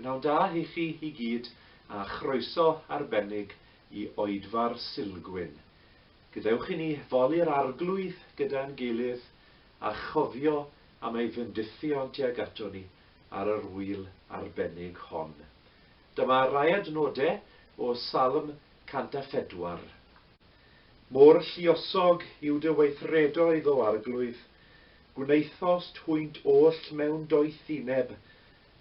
Prynawn da i chi i gyd a chroeso arbennig i oedfa'r Sulgwyn. Gadewch i ni foli'r arglwydd gyda'n gilydd a chofio am ei fendithio tuag ato ni ar yr wyl arbennig hon. Dyma rai adnodau o Salm 104. Mor lluosog yw dy weithredoedd o arglwydd, gwneithos twynt oll mewn doethineb,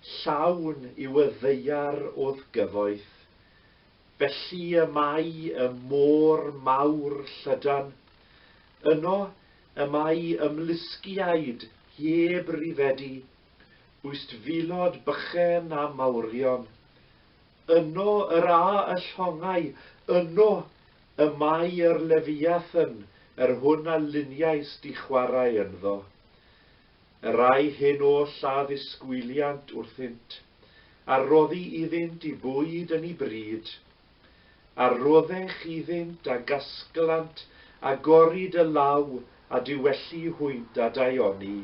llawn yw y ddeiar o'dd gyfoeth. Felly y mai y môr mawr llydan, yno y mai ymlusgiaid heb rifedi, wyst filod bychen a mawrion. Yno yr a y llongau, yno y mai yr lefiathyn, hwn a luniais di chwarae ynddo. Y rai hyn oll a ddisgwyliant wrthynt, a roddi iddynt i bwyd yn ei bryd. A roddech iddynt a gasglant, a gorid y law, a diwellu hwynt a daioni.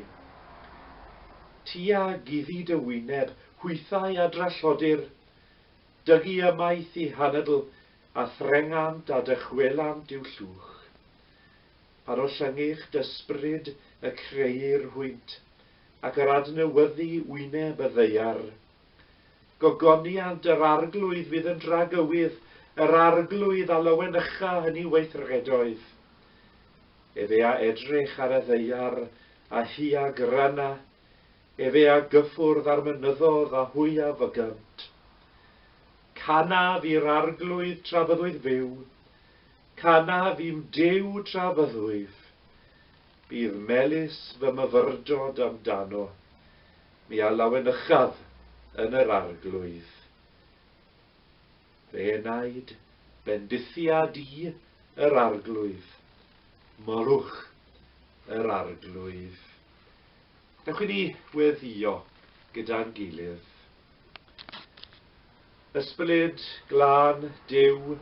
Tia gyddi dy wyneb, hwythau a drallodir, dygu ymaith i hanydl, a threngant a dychwelant i'w llwch. Par o llyngu'ch dysbryd y creu'r hwynt, ac yr adnewyddu wyneb y ddeiar. Gogoniant yr arglwydd fydd yn dragywydd, yr arglwydd a lywenycha yn ei weithredoedd. Efe a edrych ar y ddeiar, a hi a gryna, efe a gyffwrdd ar mynyddodd a hwy a fygant. Cana fi'r arglwydd tra byddwydd fyw, cana fi'm dew tra byddwydd. Bydd melys fy myfyrdod amdano, mi a lawenychaf yn yr arglwydd. Fe naid bendithiad i yr arglwydd, molwch yr arglwydd. Dewch i ni weddio gyda'n gilydd. Ysbryd glân Duw,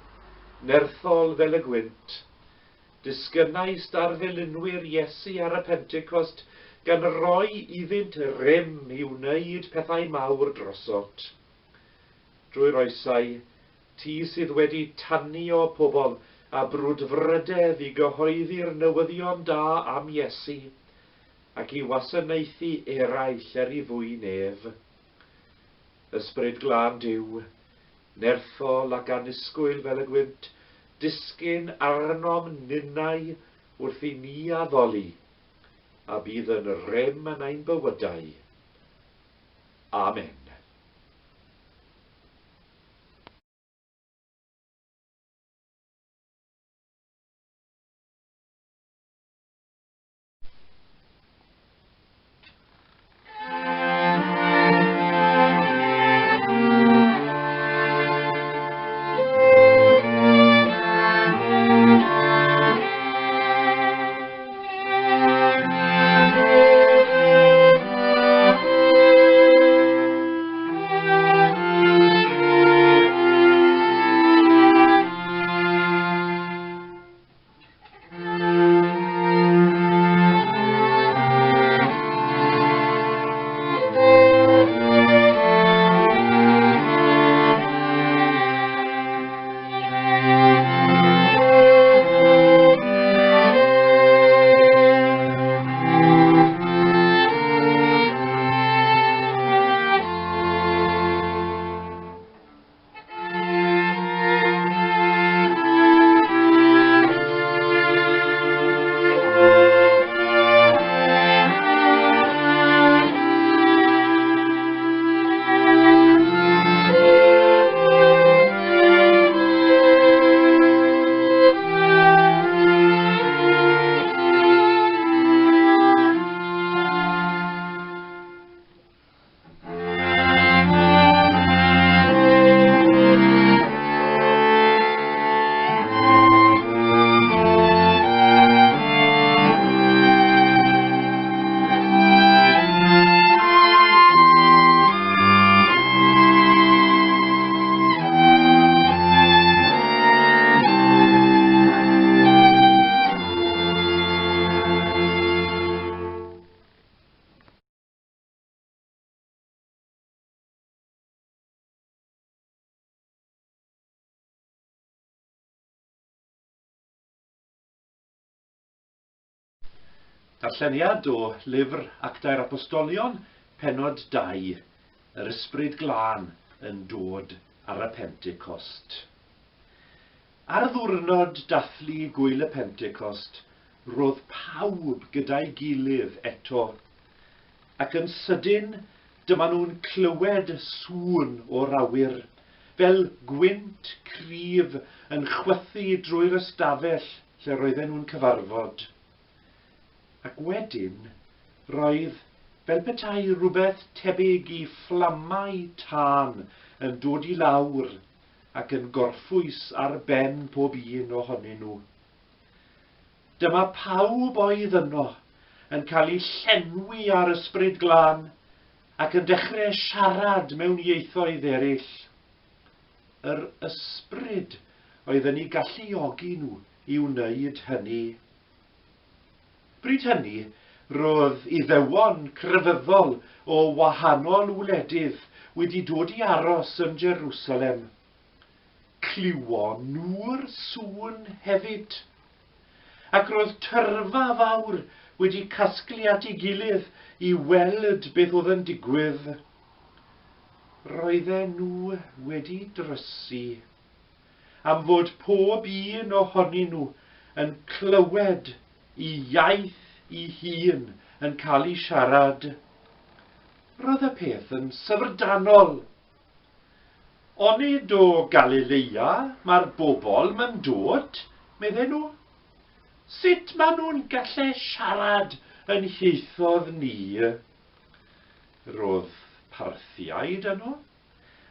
nerthol fel y gwynt, disgynnais dar ddilynwyr Iesu ar y Pentecost gan roi iddynt rym i wneud pethau mawr drosot. Drwy'r oesau, ti sydd wedi tannu o pobl a brwdfrydedd i gyhoeddi'r newyddion da am Iesu, ac i wasanaethu eraill ar ei fwy nef. Ysbryd glân Duw, nerthol ac anusgwyl fel y gwynt, disgyn arnom ninnau wrth i ni addoli, a bydd yn rem yn ein bywydau. Amen. Darlleniad o lyfr Actau'r Apostolion, penod 2, yr ysbryd glân yn dod ar y Pentecost. Ar ddiwrnod dathlu gwyl y Pentecost, roedd pawb gyda'i gilydd eto, ac yn sydyn dyma nhw'n clywed sŵn o'r awyr, fel gwynt cryf yn chwythu drwy'r ystafell lle roedden nhw'n cyfarfod. Ac wedyn, roedd fel petai rhywbeth tebyg i fflamau tân yn dod i lawr ac yn gorffwys ar ben pob un ohonyn nhw. Dyma pawb oedd yno yn cael eu llenwi ar ysbryd glân ac yn dechrau siarad mewn ieithoedd eraill. Yr ysbryd oedd yn ei galluogi nhw i wneud hynny. Bryd hynny, roedd Iddewon crefyddol o wahanol wledydd wedi dod i aros yn Jerusalem. Clywon nhw'r sŵn hefyd, ac roedd tyrfa fawr wedi casglu at ei gilydd i weld beth oedd yn digwydd. Roedden nhw wedi drysu, am fod pob un ohonyn nhw yn clywed i iaith ei hun yn cael ei siarad. Roedd y peth yn syfrdanol. Onid o Galilea mae'r bobl yn dod, medden nhw. Sut maen nhw'n gallu siarad yn ieithoedd ni? Roedd Parthiaid yno,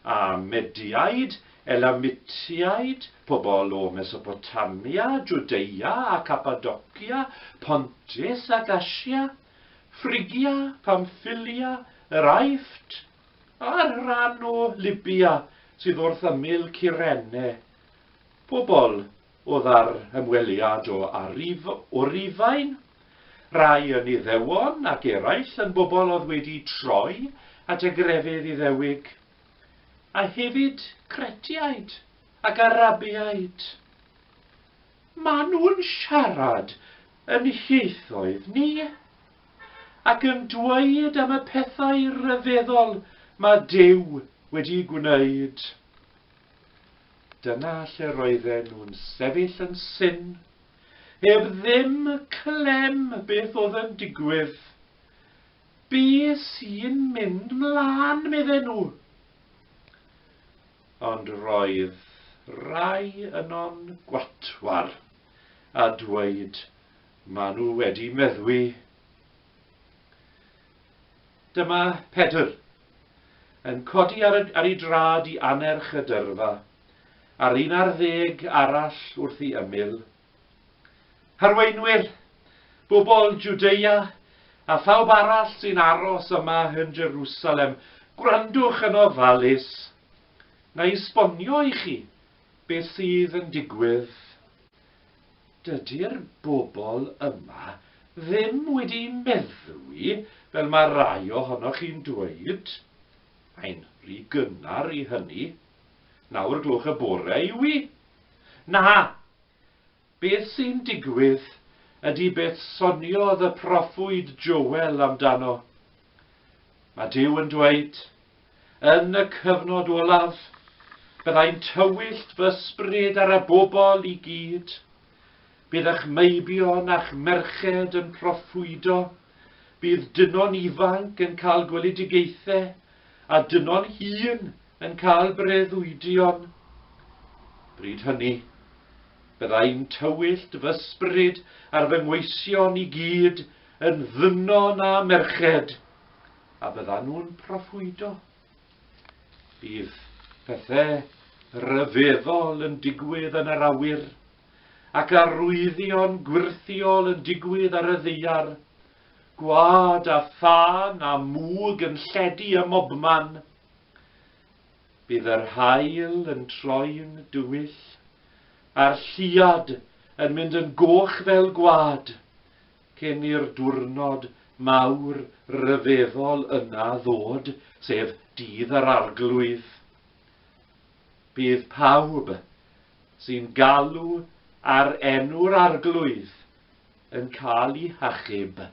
a Mediaid, Elamitiaid, pobl o Mesopotamia, Jwdea a Cappadocia, Pontus ac Asia, Phrygia, Pamphylia, yr Aifft, a'r rhan o Libia sydd wrth ymyl Cyrene, pobl oedd ar ymweliad o Rifain, rai yn Iddewon ac eraill yn bobl oedd wedi troi at y grefydd Iddewig, a hefyd Cretiaid ac Arabiaid. Maen nhw'n siarad yn ieithoedd ni, ac yn dweud am y pethau rhyfeddol mae Duw wedi gwneud. Dyna lle roedden nhw'n sefyll yn syn, heb ddim clem beth oedd yn digwydd. Be sy'n mynd mlaen, medden nhw? Ond roedd rai yno'n gwatwar a dweud maen nhw wedi meddwi. Dyma Pedr yn codi ar ei drad i anerch y dyrfa, a'r 11 arall wrth ei ymyl. Harweinwyr, bobl Jwdea a phawb arall sy'n aros yma yn Jerusalem, gwrandwch yn ofalus. Na i esbonio i chi beth sydd yn digwydd. Dydy'r bobl yma ddim wedi meddwi fel mae rai ohonoch chi'n dweud. Mae'n rhy gynnar i hynny. 9 gloch y bore yw i. Na, beth sy'n digwydd ydy beth soniodd y proffwyd Joel amdano. Mae Duw yn dweud, yn y cyfnod olaf, byddai'n tywyllt fy ysbryd ar y bobl i gyd. Bydd eich meibion a'ch merched yn proffwydo. Bydd dynon ifanc yn cael gweledigaethau, a dynon hŷn yn cael breuddwydion. Bryd hynny, byddai'n tywyllt fy ysbryd ar fy ngweision i gyd yn ddynon a merched, a byddan nhw'n proffwydo. Bydd pethau rhyfeddol yn digwydd yn yr awyr, ac arwyddion gwirthiol yn digwydd ar y ddaear, gwad a ffan a mwg yn lledu ym mobman. Bydd yr haul yn troi'n dywyll, a'r lliad yn mynd yn goch fel gwad, cyn i'r diwrnod mawr rhyfeddol yna ddod, sef dydd yr arglwydd. Bydd pawb sy'n galw ar enw'r arglwydd yn cael ei hachub.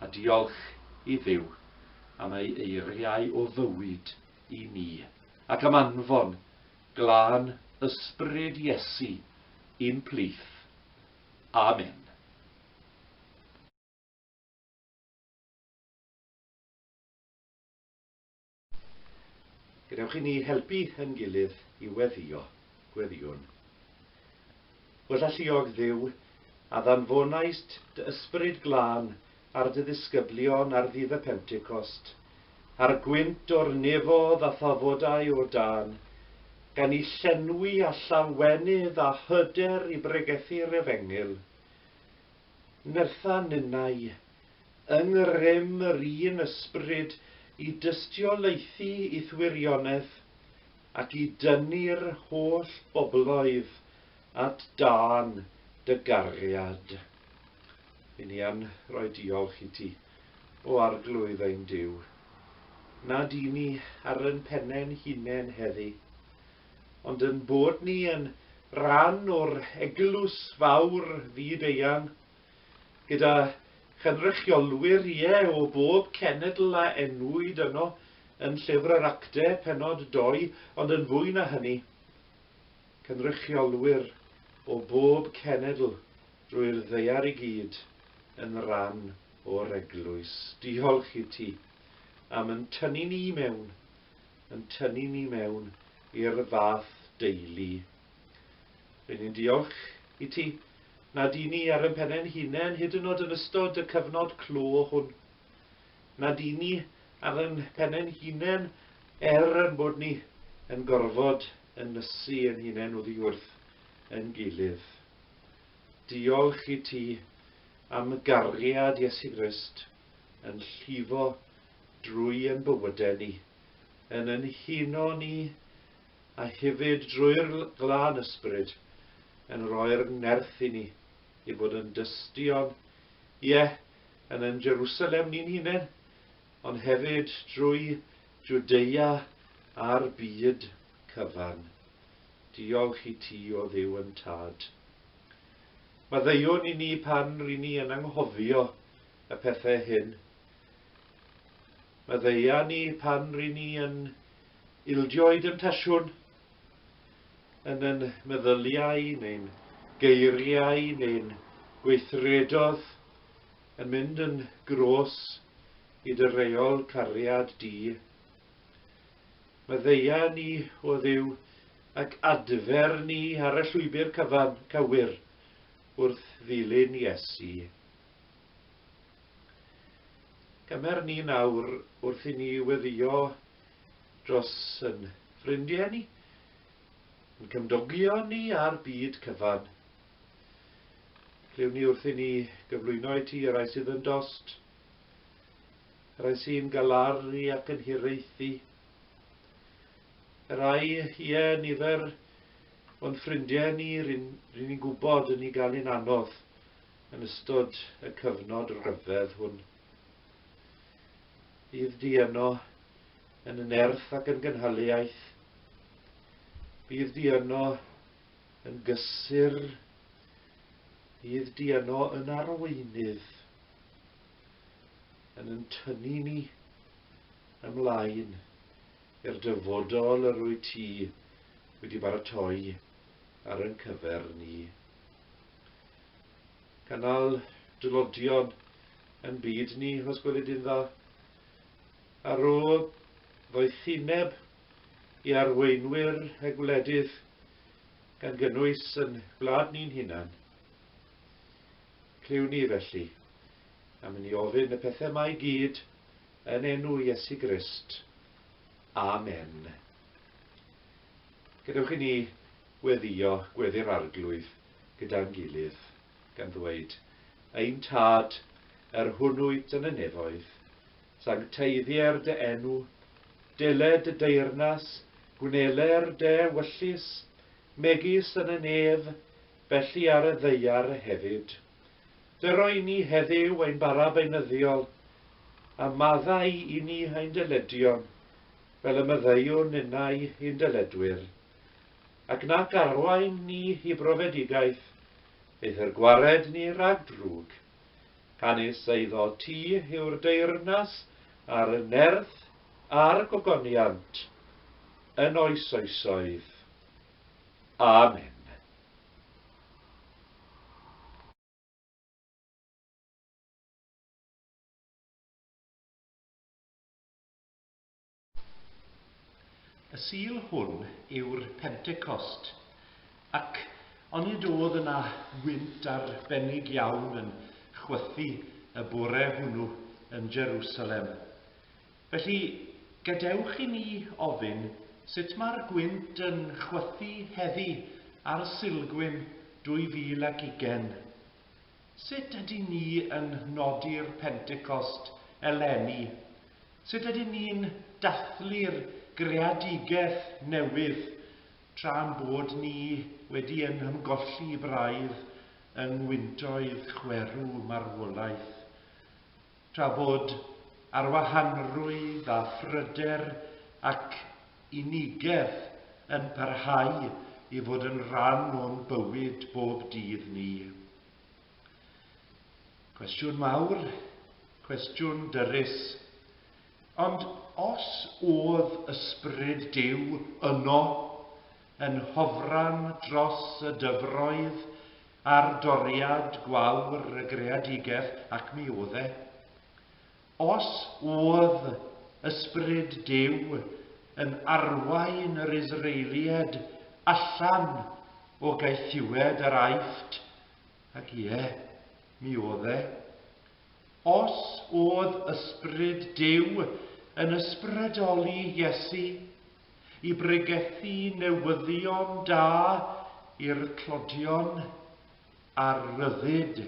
a diolch i Dduw am ei eiriau o fywyd i ni, ac am anfon glân ysbryd Iesu i'n plith. Amen. Gadewch i ni helpu yn gilydd i weddio gweddiwn. O lluog Dduw, a ddanfonaist dy ysbryd glân ar dy ddisgyblion ar ddydd y Pentecost, a'r gwynt o'r nefodd a thafodau o dan, gan i llenwi a llawenydd a hyder i bregethu'r Efengil. Nertha ninnau, yng ngrym yr un ysbryd i dystiolaethu i thwirionedd, ac i dynnu'r holl bobloedd at dan dy gariad. Fy ni yn rhoi diolch i ti o arglwydd ein Duw. Nad i ni ar yn pennen hunain heddi, ond yn bod ni yn rhan o'r eglwys fawr fyd-eang, gyda chynrychiolwyr o bob cenedl a enwyd yno yn llyfr yr Actau pennod 2, ond yn fwy na hynny, cynrychiolwyr o bob cenedl drwy'r ddaear i gyd yn rhan o'r eglwys. Diolch i ti am yn tynnu ni mewn i'r fath deulu. Rydyn ni'n diolch i ti nad i ni ar yn pennen hunain hyd yn oed yn ystod y cyfnod clo hwn. Nad i ni ar yn pennen hunain yn bod ni yn gorfod yn nysu yn hunain oddi wrth yn gilydd. Diolch i ti am gariad Iesu Grist yn llifo drwy ein bywydau ni, yn huno ni, a hefyd drwy'r glân ysbryd yn rhoi'r nerth i ni i fod yn dystion, yn Jerusalem ni'n hunain, ond hefyd drwy Jwdea a'r byd cyfan. Diolch i ti o Dduw yn tad. Maddeuwn i ni pan rydyn ni yn anghofio y pethau hyn. Maddeia ni pan rydyn ni yn ildioed yn tasiwn, yn meddyliau neu'n geiriau neu'n gweithredodd yn mynd yn gros i dy reol cariad di. Maddeia ni o Dduw ac adfer ni ar y llwybr cywir wrth ddilyn Iesu. Cymer ni nawr wrth i ni weddio dros yn ffrindiau ni, yn cymdogion ni a'r byd cyfan. Clywn ni wrth i ni gyflwyno i ti y rai sydd yn dost, y rai sy'n galaru ac yn hiraethu, y rai nifer o'n ffrindiau ni rydyn ni'n gwybod yn ei gael ein anodd yn ystod y cyfnod rhyfedd hwn. Bydd di yno yn nerth ac yn gynhaliaeth. Bydd di yno yn gysur. Bydd di yno yn arweinydd. Yn tynnu ni ymlaen i'r dyfodol yr wyt ti wedi baratoi ar ein cyfer ni. Cynnal dylodion yn byd ni, os gweled i'n dda, ar ôl ddoethineb i arweinwyr y gwledydd gan gynnwys yn gwlad ni'n hunan. Clywn ni felly, am i ni ofyn y pethau mae gyd yn enw Iesu Grist. Amen. Gadewch i ni weddio gweddi'r arglwydd gyda'n gilydd, gan ddweud, ein tad hwnnwyd yn y nefoedd, sancteiddier dy enw, deled dy deyrnas, gwneler dy wyllus, megis yn y nef, felly ar y ddeiar hefyd. Dy roi ni heddiw ein bara beunyddiol, a maddau i ni ein dyledion, fel y maddeuwn innau i'n dyledwyr, ac nac arwain ni i brofedigaeth, beth yr gwared ni rhag drwg, Canis eiddo ti yw'r deyrnas a'r nerth a'r gogoniant yn oes oesoedd. Amen. Y Sul hwn yw'r Pentecost, ac onid oedd yna wynt arbennig iawn yn chwythu y bore hwnnw yn Jerusalem. Felly, gadewch i ni ofyn sut mae'r gwynt yn chwythu heddi ar Sulgwyn 2020. Sut ydyn ni yn nodi'r Pentecost eleni? Sut ydyn ni'n dathlu'r greadigaeth newydd tra'n bod ni wedi yn ymgolli braidd yng ngwyntoedd chwerw marwolaeth, tra bod arwahanrwydd a phryder ac unigedd yn parhau i fod yn rhan o'n bywyd bob dydd ni. Cwestiwn mawr, cwestiwn dyrys, ond os oedd ysbryd Duw yno yn hofran dros y dyfroedd a'r doriad gwawr y greadigaeth, ac mi oedd e, os oedd ysbryd Duw yn arwain yr Israeliad allan o gaethiwed yr Aifft, ac ie, mi oedd e, os oedd ysbryd Duw yn ysbrydoli Iesu i bregethu newyddion da i'r clodion a'r ryddid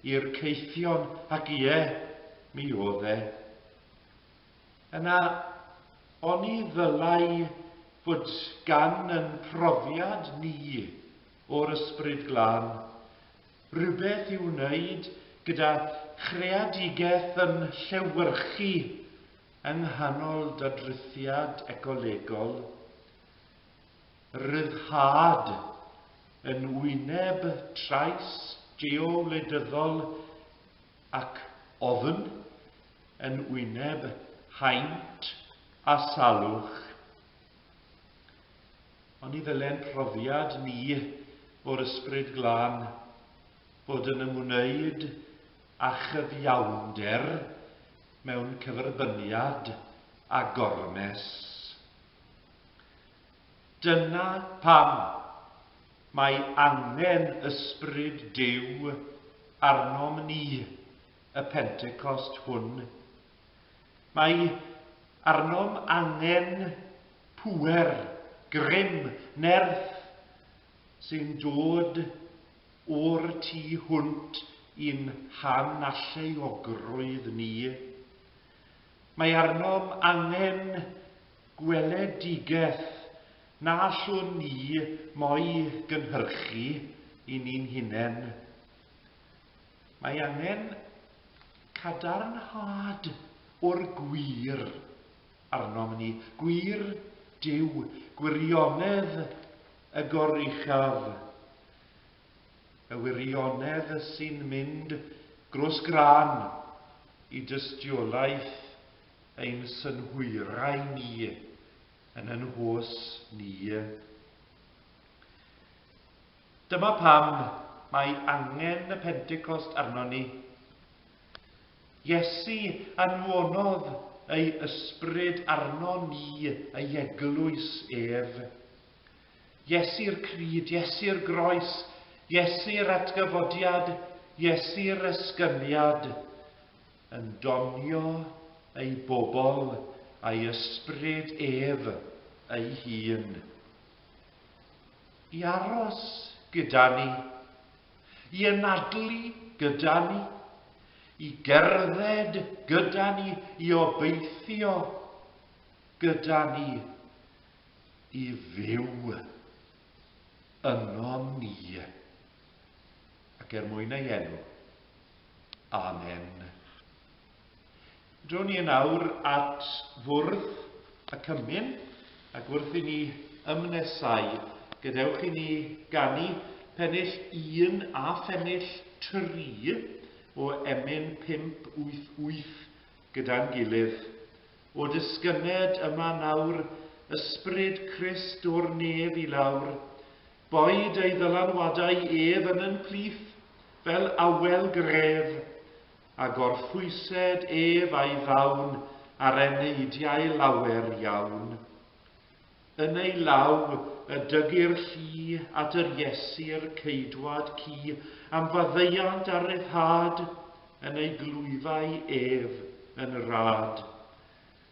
i'r ceithion, ac ie, mi oedd e. Yna, oni ddylai fod gan yn profiad ni o'r ysbryd glân rhywbeth i'w wneud gyda chreadigaeth yn llewyrchu yng nghanol dadrithiad ecolegol, ryddhad yn wyneb trais geowledyddol ac ofn yn wyneb haint a salwch. Ond i ddylen profiad ni o'r ysbryd glân bod yn ymwneud a chyfiawnder mewn cyferbyniad a gormes. Dyna pam mae angen ysbryd Duw arnom ni y Pentecost hwn. Mae arnom angen pŵer, grym, nerth sy'n dod o'r tu hwnt i'n hanalleiogrwydd ni. Mae arnom angen gweledigaeth na allwn ni moi gynhyrchu i ni'n hunain. Mae angen cadarnhad o'r gwir arnom ni, gwir Duw, gwirionedd y goruchaf, y wirionedd sy'n mynd gros gran i dystiolaeth ein synhwyrau ni yn yn hos ni. Dyma pam mae angen y Pentecost arno ni. Iesu anfonodd ei ysbryd arno ni, ei eglwys ef. Iesu'r cryd, Iesu'r groes, Iesu'r atgyfodiad, Iesu'r esgyniad, yn donio ei bobl a'i ysbryd ef ei hun. I aros gyda ni, i anadlu gyda ni, i gerdded gyda ni, i obeithio gyda ni, i fyw yno ni. Ac mwyn ei enw. Amen. Drwn ni nawr at fwrdd y cymyn, ac wrth i ni ymnesau, gadewch i ni ganu pennill 1 a phennill 3, o emyn 588 gyda'n gilydd, o dysgyned yma nawr, ysbryd Crist o'r nef i lawr, boed ei ddylanwadau ef yn plith fel awel gref, a gorffwysed ef a'i ddawn ar eneidiau lawer iawn. Yn ei law y dygir llu at yr Iesir ceidwad cu am faddeuant a ryddhad yn ei glwyfau ef yn rad.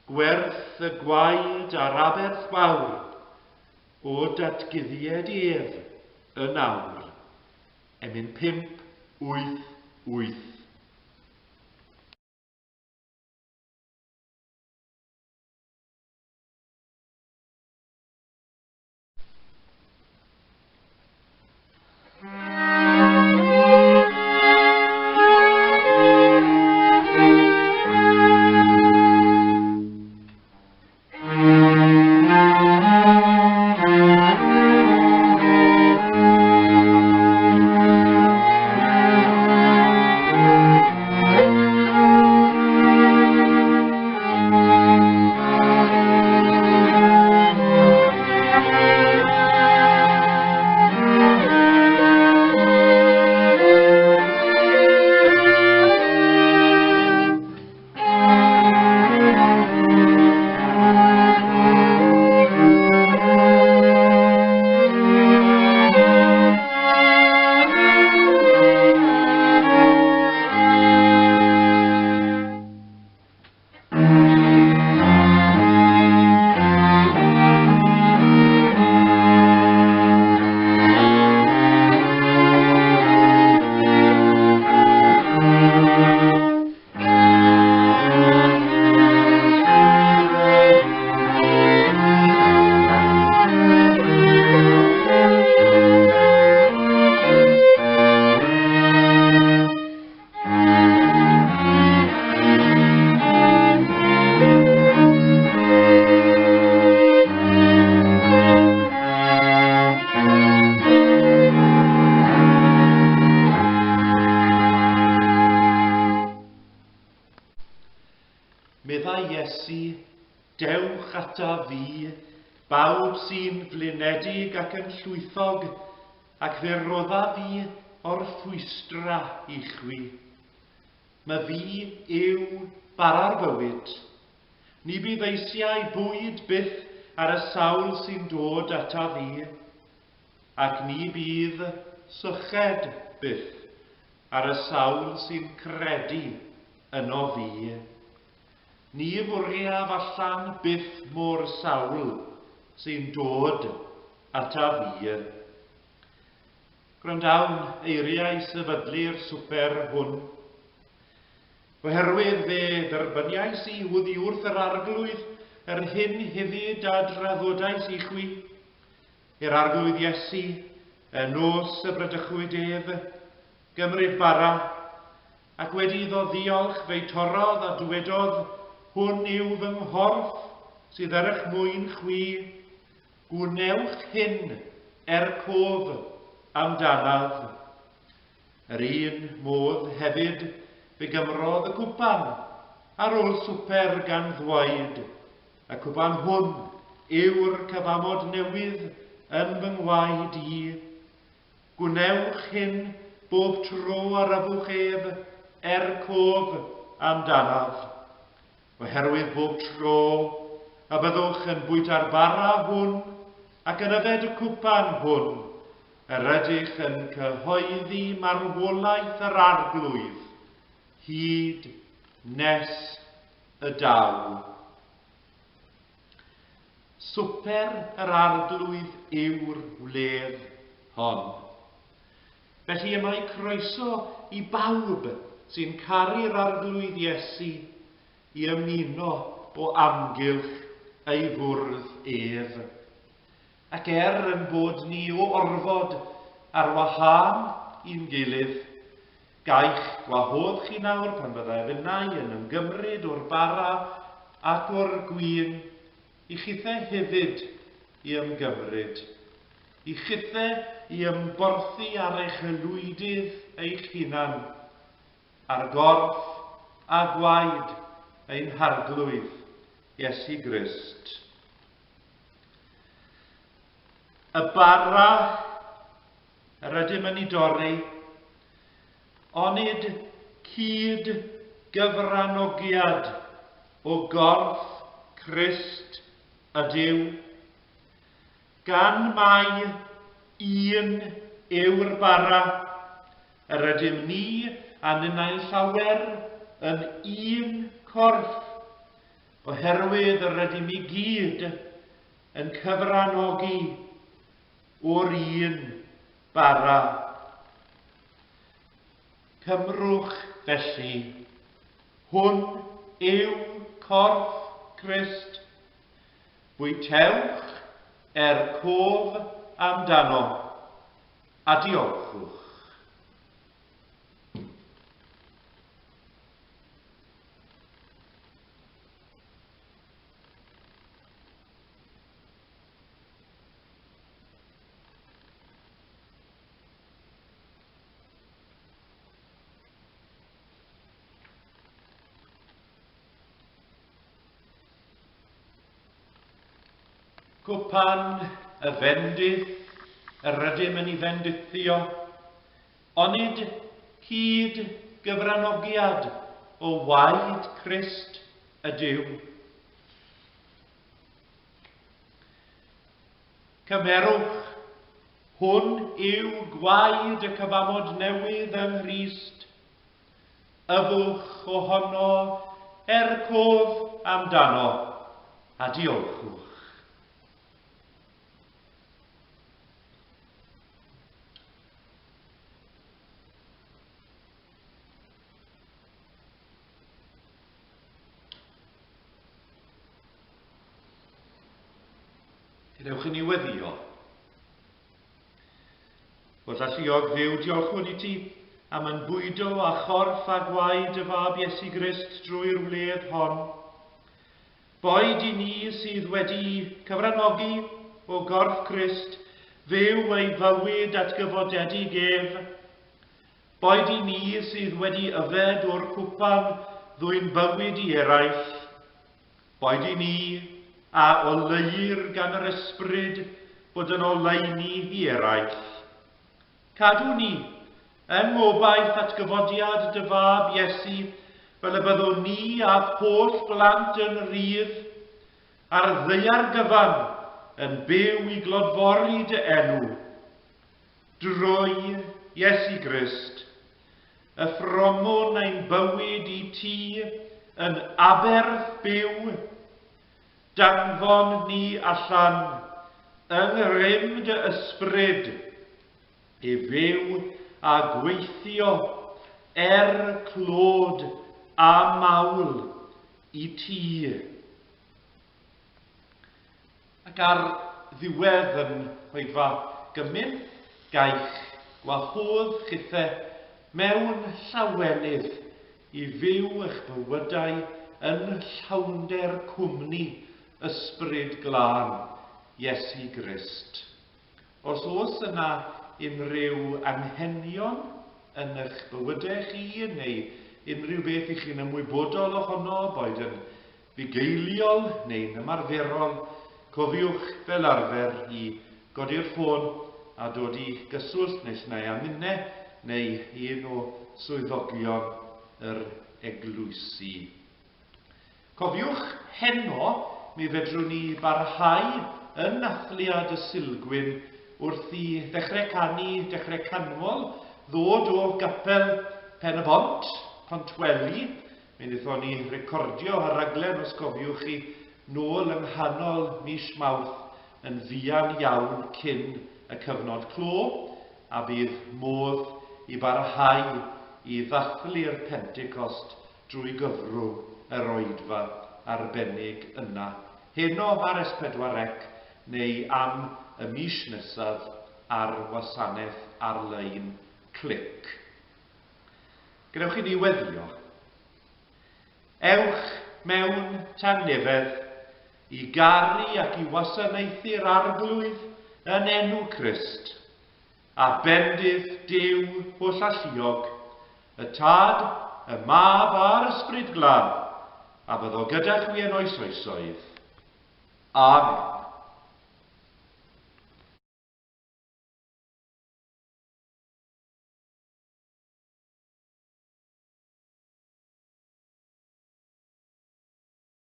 Gwerth y gwaed a'r aberth fawr o datguddiad ef y nawr. Emyn 588. Dewch ata fi, bawb sy'n flinedig ac yn llwythog, ac fe rodda fi o'r ffwystra i chwi. Mae fi yw bara'r bywyd, ni bydd eisiau bwyd byth ar y sawl sy'n dod ata fi, ac ni bydd syched byth ar y sawl sy'n credu yno fi. Ni fwriaf allan byth mor sawl sy'n dod ata fi. Gwrandawn eiriau sefydlu'r swper hwn. Oherwydd fe dderbyniais i wyddi wrth yr arglwydd hyn hefyd a draddodais i chwi. I'r arglwydd Iesu, nos y brydychwyd ef, gymryd bara, ac wedi iddo ddiolch fe'i torodd a dywedodd, hwn yw fy nghorff sydd ar eich mwyn chwi, gwnewch hyn cof amdanaf. Yr un modd hefyd fe gymrodd y cwpan ar ôl swper gan ddweud, y cwpan hwn yw'r cyfamod newydd yn fy ngwaed i. Gwnewch hyn bob tro ar yfwch ef cof amdanaf. Oherwydd bob tro a byddwch yn bwyta'r bara hwn ac yn yfed y cwpan hwn, yr ydych yn cyhoeddi marwolaeth yr arglwydd, hyd nes y daw. Swper yr arglwydd yw'r wledd hon. Felly y mae croeso i bawb sy'n caru'r arglwydd Iesu i ymuno o amgylch ei fwrdd ef. Ac yn bod ni o orfod ar wahân i'n gilydd, gaich gwahodd chi nawr pan bydda Emynau yn ymgymryd o'r bara ac o'r gwyn, i chithe hefyd i ymgymryd, i chithe i ymborthu ar eich lwydydd eich hunan, ar gorff a gwaed ein harglwydd, Iesu Grist. Y bara yr ydym yn ei dorri, onid cyd gyfranogiad o gorff Crist ydyw, gan mai un yw'r bara, yr ydym ni a ninnau'n llawer yn un corff, oherwydd yr ydym i gyd yn cyfranogi o'r un bara. Cymrwch felly, hwn yw corff Crist, bwytewch cof amdano, a diolchwch. Cwpan y fendydd, yr rydym yn ei fendythio, onid cyd gyfranogiad o waed Crist ydyw. Cymerwch, hwn yw gwaed y cyfamod newydd yng Nghrist, yfwch ohono cof amdano, a diolchwch. Gadewch yn ei weddio. Bod alluog ddiw diolchwn i ti am yn bwydo a chorff a gwaed y fab Iesu Grist drwy'r wledd hon. Boed i ni sydd wedi cyfranogi o gorff Crist fyw ei fywyd at gyfodedi gef. Boed i ni sydd wedi yfed o'r cwpan ddwy'n bywyd i eraill. Boed i ni a oleir gan yr ysbryd bod yn oleini i eraill. Cadw ni yn ngobaith at gyfodiad dy fab Iesu, fel y byddwn ni a holl blant yn rydd, a'r ddeiar gyfan yn byw i glodfori dy enw. Drwy Iesu Grist, y ffromwn ein bywyd i ti yn aberth byw, danfon ni allan yng ngrym dy ysbryd i fyw a gweithio clod a mawl i ti. Ac ar ddiwedd yn chwedfa gymyn gaich gwahodd chithe mewn llawelydd i fyw eich bywydau yn llawnder cwmni ysbryd glân Iesu Grist. Os oes yna unrhyw anghenion yn eich bywydau chi, neu unrhyw beth i chi'n ymwybodol ohono, boed yn fugeiliol neu'n ymarferol, cofiwch fel arfer i godi'r ffôn a dod i gyswllt neu amynau neu un o swyddogion yr eglwysi. Cofiwch heno mi fedrwn ni barhau yn Dathliad y Sulgwyn wrth i ddechrau canu, dechrau canmol, ddod o gapel Pen y Bont, Pontweli. Mi wnaethon ni recordio ar raglen, os cofiwch chi, nôl yng nghanol mis Mawrth yn fuan iawn cyn y cyfnod clo, a bydd modd i barhau i ddathlu'r Pentecost drwy gyfrw yr oedfa arbennig yna. Heno ar S4C neu am y mis nesaf ar wasanaeth ar-lein Clic. Gadewch i ni weddio. Ewch mewn tangnefedd i garu ac i wasanaethu'r arglwydd yn enw Crist, a bendydd Duw o llalluog, y Tad y Mab a'r Ysbryd Glân, a byddo gyda chwi yn oes oesoedd. Amen.